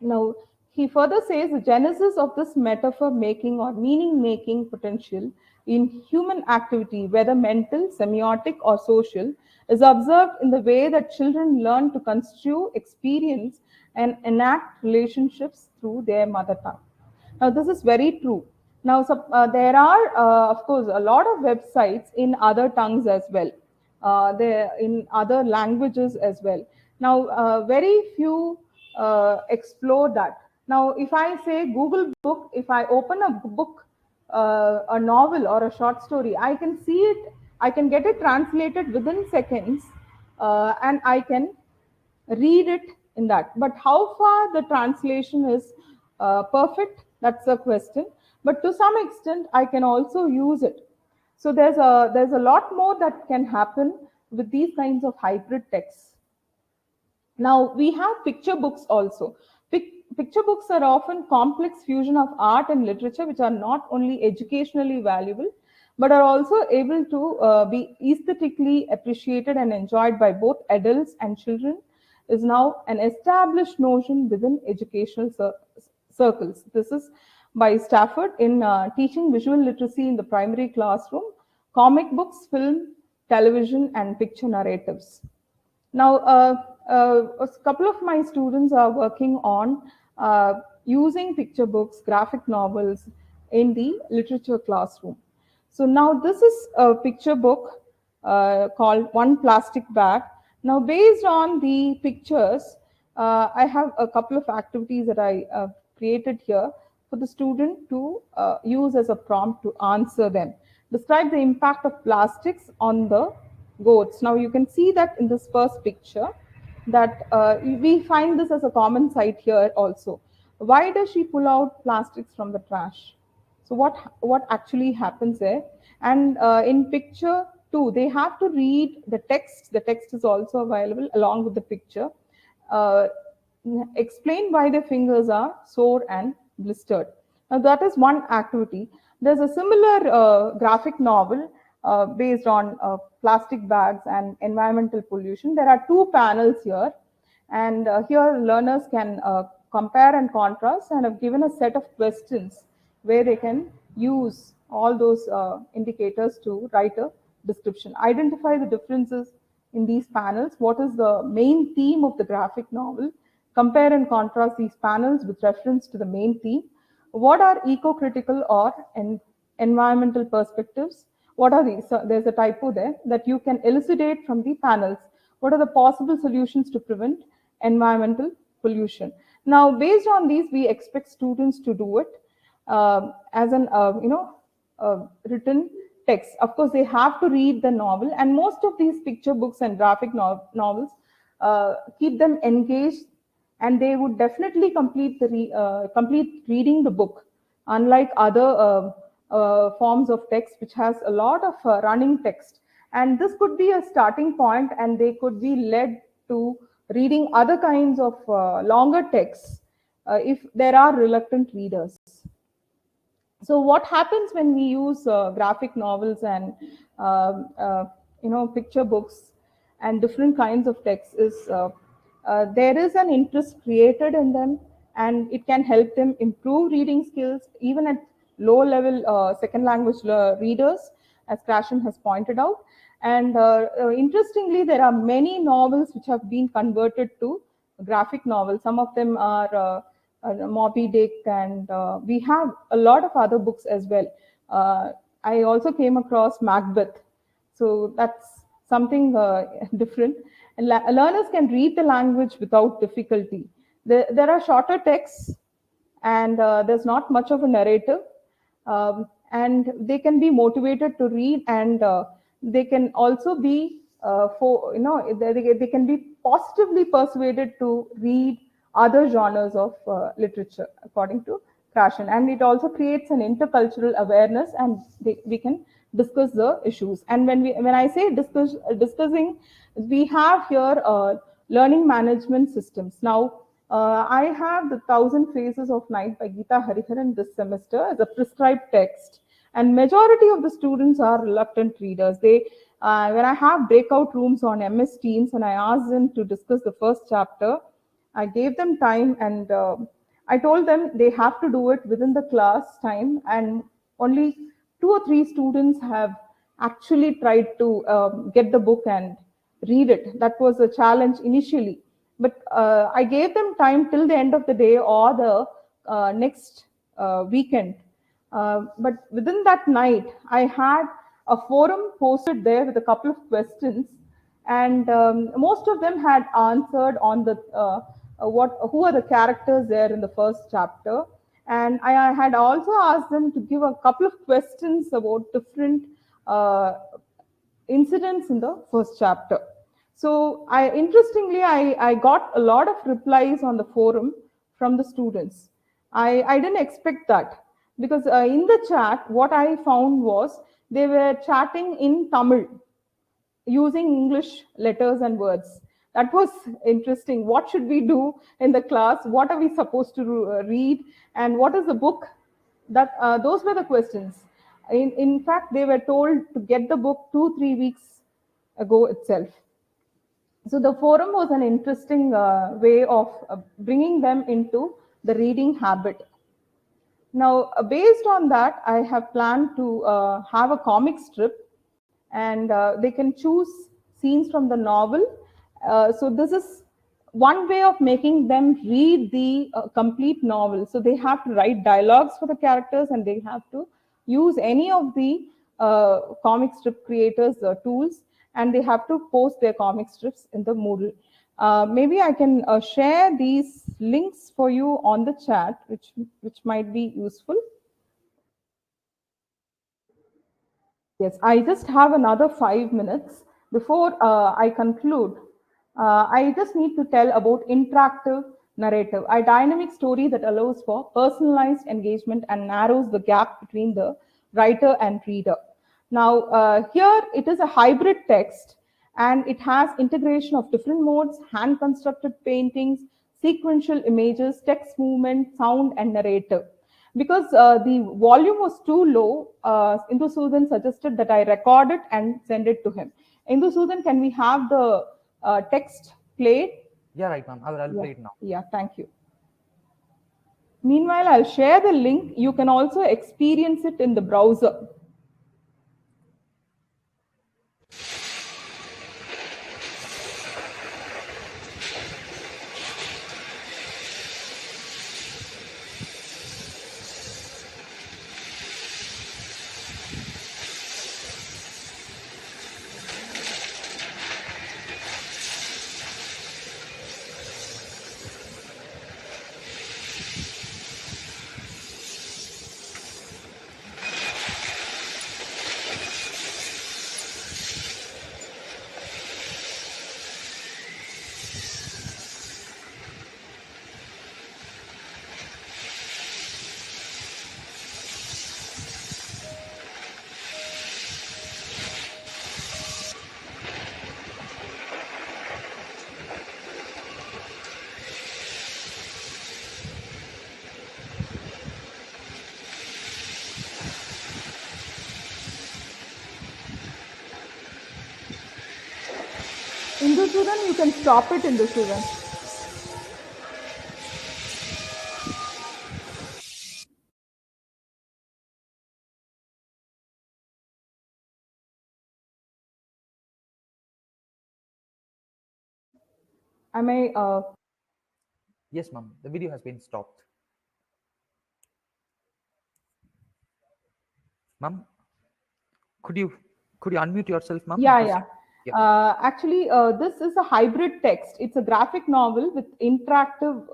Now, he further says the genesis of this metaphor making or meaning making potential in human activity, whether mental, semiotic, or social, is observed in the way that children learn to construe, experience, and enact relationships through their mother tongue. Now, this is very true. Now, there are, of course, a lot of websites in other tongues as well, there in other languages as well. Now, very few explore that. Now, if I say Google Book, if I open a book, a novel or a short story, I can see it, I can get it translated within seconds, and I can read it in that. But how far the translation is perfect, that's a question. But to some extent, I can also use it. So there's a lot more that can happen with these kinds of hybrid texts. Now, we have picture books also. Picture books are often complex fusion of art and literature, which are not only educationally valuable, but are also able to be aesthetically appreciated and enjoyed by both adults and children, is now an established notion within educational circles. This is by Stafford in Teaching Visual Literacy in the Primary Classroom, Comic Books, Film, Television, and Picture Narratives. Now, a couple of my students are working on using picture books, graphic novels in the literature classroom. So now this is a picture book called One Plastic Bag. Now, based on the pictures, I have a couple of activities that I created here for the student to use as a prompt to answer them. Describe the impact of plastics on the goats. Now you can see that in this first picture that we find this as a common sight here also. Why does she pull out plastics from the trash? So what actually happens there? And in picture 2, they have to read the text. The text is also available along with the picture. Explain why their fingers are sore and blistered. Now that is one activity. There's a similar graphic novel based on plastic bags and environmental pollution. There are 2 panels here, and here learners can compare and contrast, and have given a set of questions where they can use all those indicators to write a description. Identify the differences in these panels. What is the main theme of the graphic novel? Compare and contrast these panels with reference to the main theme. What are eco-critical or environmental perspectives? What are these? So there's a typo there that you can elucidate from the panels. What are the possible solutions to prevent environmental pollution? Now, based on these, we expect students to do it as an written text. Of course, they have to read the novel, and most of these picture books and graphic novels keep them engaged, and they would definitely complete reading the book, unlike other forms of text which has a lot of running text. And this could be a starting point, and they could be led to reading other kinds of longer texts if there are reluctant readers. So what happens when we use graphic novels and picture books and different kinds of text is there is an interest created in them, and it can help them improve reading skills even at low level second language readers, as Krashen has pointed out. And interestingly, there are many novels which have been converted to graphic novels. Some of them are Moby Dick, and we have a lot of other books as well. I also came across Macbeth, so that's something different. And learners can read the language without difficulty. There are shorter texts, and there's not much of a narrative, and they can be motivated to read, and they can also be they can be positively persuaded to read other genres of literature, according to Krashen. And it also creates an intercultural awareness, and we can discuss the issues. And when I say discussing, we have here learning management systems. Now, I have the 1,000 Phases of Night by Geeta Hariharan this semester as a prescribed text, and majority of the students are reluctant readers. They when I have breakout rooms on MS Teams and I ask them to discuss the first chapter, I gave them time, and I told them they have to do it within the class time, and only 2 or 3 students have actually tried to get the book and read it. That was a challenge initially, but I gave them time till the end of the day or the next weekend. But within that night, I had a forum posted there with a couple of questions, and most of them had answered on the who are the characters there in the first chapter. And I had also asked them to give a couple of questions about different incidents in the first chapter. So interestingly, I got a lot of replies on the forum from the students. I didn't expect that, because in the chat, what I found was they were chatting in Tamil using English letters and words. That was interesting. What should we do in the class? What are we supposed to read? And what is the book? Those were the questions. In fact, they were told to get the book 2-3 weeks ago itself. So the forum was an interesting way of bringing them into the reading habit. Now, based on that, I have planned to have a comic strip, and they can choose scenes from the novel. So this is one way of making them read the complete novel. So they have to write dialogues for the characters, and they have to use any of the comic strip creators tools, and they have to post their comic strips in the Moodle. Maybe I can share these links for you on the chat, which might be useful. Yes, I just have another 5 minutes before I conclude. I just need to tell about interactive narrative, a dynamic story that allows for personalized engagement and narrows the gap between the writer and reader. Now, here it is a hybrid text, and it has integration of different modes, hand-constructed paintings, sequential images, text movement, sound, and narrative. Because the volume was too low, Indusudhan suggested that I record it and send it to him. Indusudhan, can we have the text played? Yeah, right, ma'am. I'll play it now. Yeah, thank you. Meanwhile, I'll share the link. You can also experience it in the browser. Indusudhan, you can stop it, Indusudhan. Am I? Yes, ma'am. The video has been stopped. Ma'am, could you unmute yourself, ma'am? Yeah. Actually, this is a hybrid text. It's a graphic novel with interactive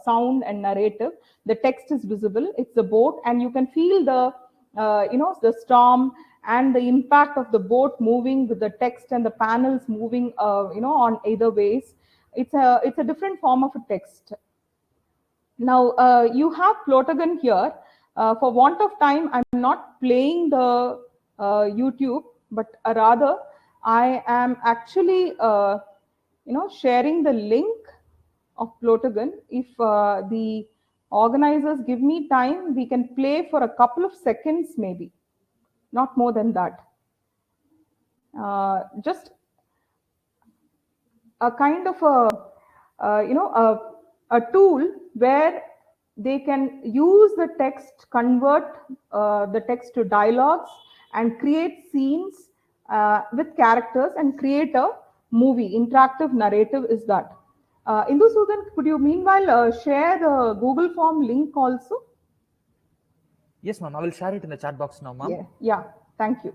sound and narrative. The text is visible. It's a boat, and you can feel the the storm and the impact of the boat moving with the text and the panels moving on either ways. It's a different form of a text. Now you have Plotagon here. For want of time, I'm not playing the YouTube, but rather I am actually sharing the link of Plotagon. If the organizers give me time, we can play for a couple of seconds, maybe not more than that. Just a kind of a tool where they can use the text, convert the text to dialogues, and create scenes with characters and create a movie. Interactive narrative is that. Indusudhan, could you meanwhile share the Google Form link also? Yes, ma'am. I will share it in the chat box now, ma'am. Yeah, thank you.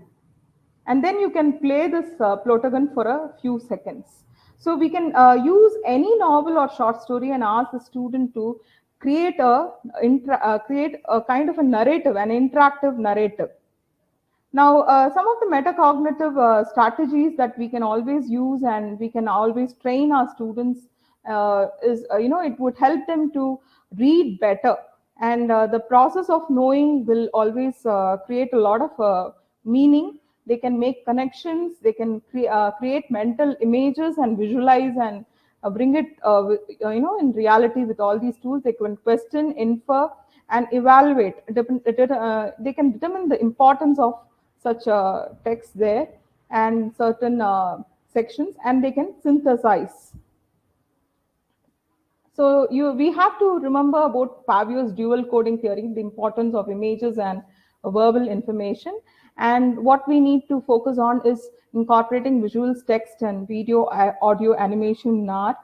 And then you can play this Plotagon for a few seconds. So we can use any novel or short story and ask the student to create a kind of a narrative, an interactive narrative. Now, some of the metacognitive strategies that we can always use and we can always train our students is, it would help them to read better. And the process of knowing will always create a lot of meaning. They can make connections, they can create mental images and visualize and bring it, in reality with all these tools. They can question, infer, and evaluate. They can determine the importance of such a text there and certain sections, and they can synthesize. So we have to remember about Pavio's dual coding theory, the importance of images and verbal information. And what we need to focus on is incorporating visuals, text, and video, audio, animation in our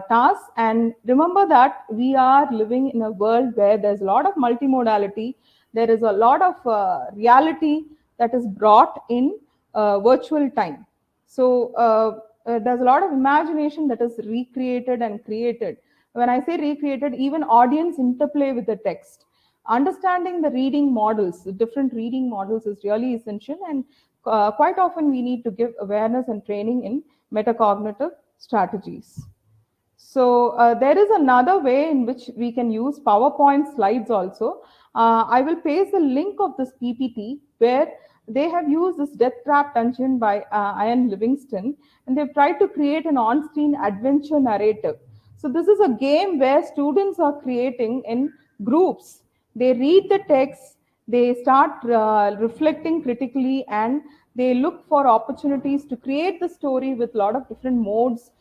tasks. And remember that we are living in a world where there's a lot of multimodality. There is a lot of reality that is brought in virtual time. So there's a lot of imagination that is recreated and created. When I say recreated, even audience interplay with the text. Understanding the reading models, the different reading models is really essential, and quite often we need to give awareness and training in metacognitive strategies. So there is another way in which we can use PowerPoint slides also. I will paste the link of this PPT where they have used this Death Trap Dungeon by Ian Livingstone, and they've tried to create an on-screen adventure narrative. So this is a game where students are creating in groups. They read the text, they start reflecting critically, and they look for opportunities to create the story with a lot of different modes,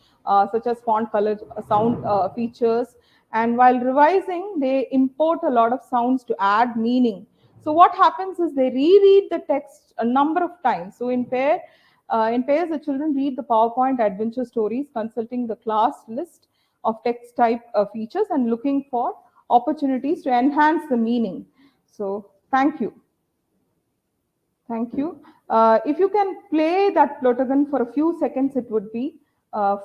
such as font, color, sound features. And while revising, they import a lot of sounds to add meaning. So what happens is they reread the text a number of times. So in pairs, the children read the PowerPoint adventure stories, consulting the class list of text type features and looking for opportunities to enhance the meaning. So thank you. Thank you. If you can play that plotagon for a few seconds, it would be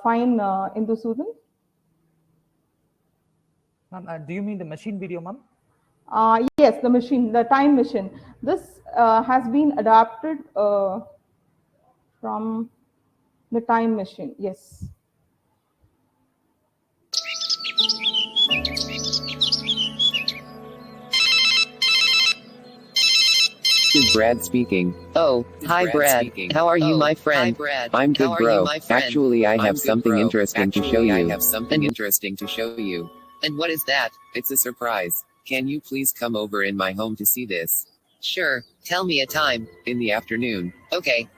fine, Indusudan. Ma'am, do you mean the machine video, ma'am? Yes, the time machine. This has been adapted from the time machine. Yes. Brad speaking. Oh, hi Brad. How are you, my friend? I'm good, bro. Actually, I have something interesting to show you. And what is that? It's a surprise. Can you please come over in my home to see this? Sure, tell me a time. In the afternoon. Okay.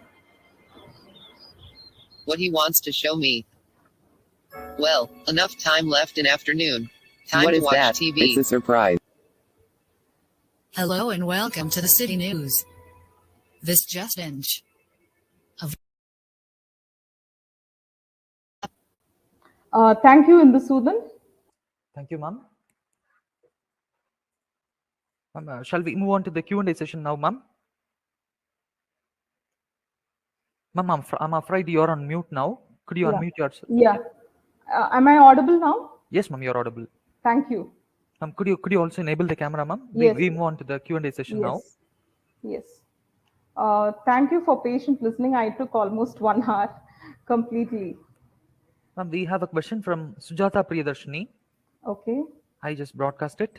What he wants to show me. Well, enough time left in afternoon. Time What to is watch that? TV. It's a surprise. Hello and welcome to the City News. This just inch. Thank you, Indusudan. Thank you, ma'am. Ma'am, shall we move on to the Q&A session now, ma'am? Ma'am, I'm afraid you're on mute now. Could you unmute yourself? Yeah. Am I audible now? Yes, ma'am, you're audible. Thank you. Could you also enable the camera, ma'am? Yes. We move on to the Q&A session now. Yes. Thank you for patient listening. I took almost 1 hour completely. Ma'am, we have a question from Sujata Priyadarshini. Okay. I just broadcast it.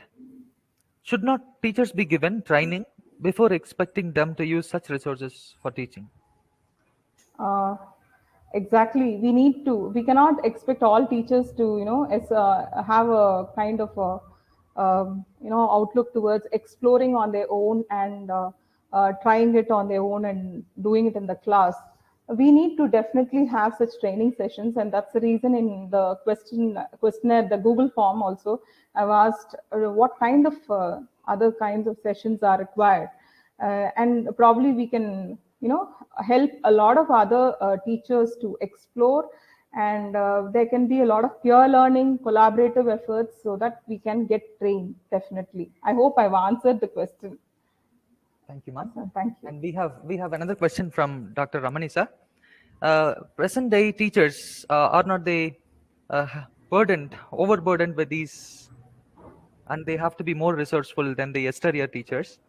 Should not teachers be given training before expecting them to use such resources for teaching? Exactly. We cannot expect all teachers to, have a kind of outlook towards exploring on their own and trying it on their own and doing it in the class. We need to definitely have such training sessions, and that's the reason in the questionnaire, the Google form also, I've asked what kind of other kinds of sessions are required, and probably we can, help a lot of other teachers to explore, and there can be a lot of peer learning, collaborative efforts, so that we can get trained. Definitely. I hope I've answered the question. Thank you, ma'am. Thank you. And we have another question from Dr. Ramakrishna. Present day teachers, are not they overburdened with these, and they have to be more resourceful than the yesteryear teachers?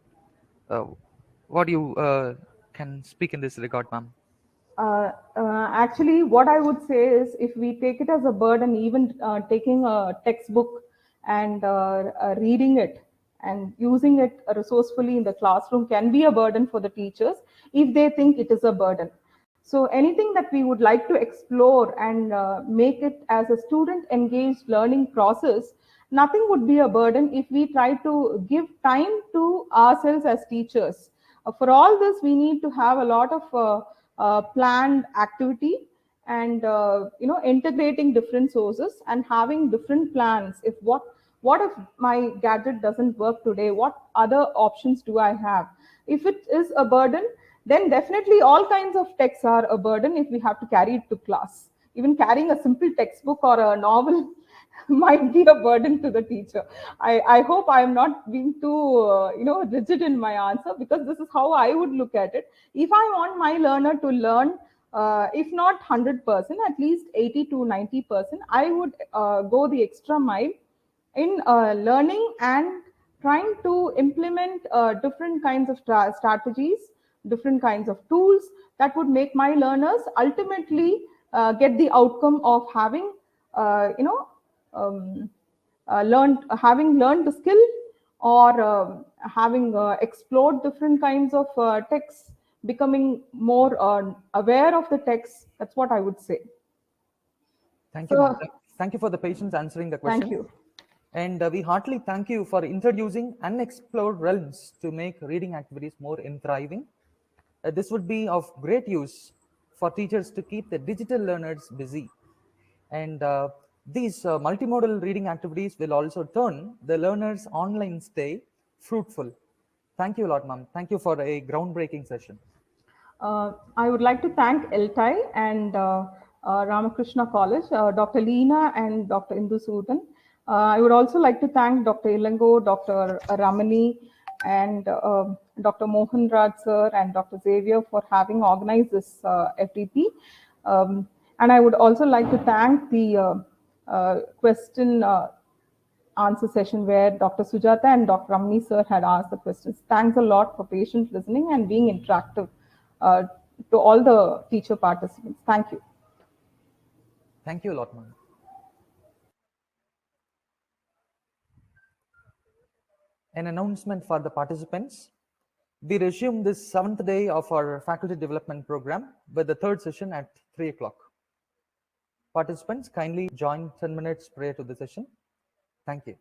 What do you can speak in this regard, ma'am? Actually, what I would say is, if we take it as a burden, even taking a textbook and reading it and using it resourcefully in the classroom can be a burden for the teachers if they think it is a burden. So anything that we would like to explore and make it as a student engaged learning process, nothing would be a burden if we try to give time to ourselves as teachers. For all this, we need to have a lot of planned activity and integrating different sources and having different plans. If what if my gadget doesn't work today, what other options do I have? If it is a burden, then definitely all kinds of texts are a burden if we have to carry it to class. Even carrying a simple textbook or a novel might be a burden to the teacher. I hope I am not being too rigid in my answer, because this is how I would look at it. If I want my learner to learn, if not 100%, at least 80 to 90%, I would go the extra mile in learning and trying to implement different kinds of strategies, different kinds of tools that would make my learners ultimately get the outcome of having having learned the skill, or having explored different kinds of texts, becoming more aware of the text. That's what I would say. Thank you, ma'am. Thank you for the patience answering the question. Thank you. And we heartily thank you for introducing unexplored realms to make reading activities more thriving. This would be of great use for teachers to keep the digital learners busy. And these multimodal reading activities will also turn the learners' online stay fruitful. Thank you a lot, ma'am. Thank you for a groundbreaking session. I would like to thank ELTAI and Ramakrishna College, Dr. Leena and Dr. Indu Sudan. I would also like to thank Dr. Ilango, Dr. Ramani, and Dr. Mohan Raj sir and Dr. Xavier for having organized this FDP. And I would also like to thank the question answer session where Dr. Sujata and Dr. Ramani sir had asked the questions. Thanks a lot for patient listening and being interactive to all the teacher participants. Thank you. Thank you a lot, ma'am. An announcement for the participants. We resume this 7th day of our faculty development program with the 3rd session at 3 o'clock. Participants, kindly join 10 minutes prior to the session. Thank you.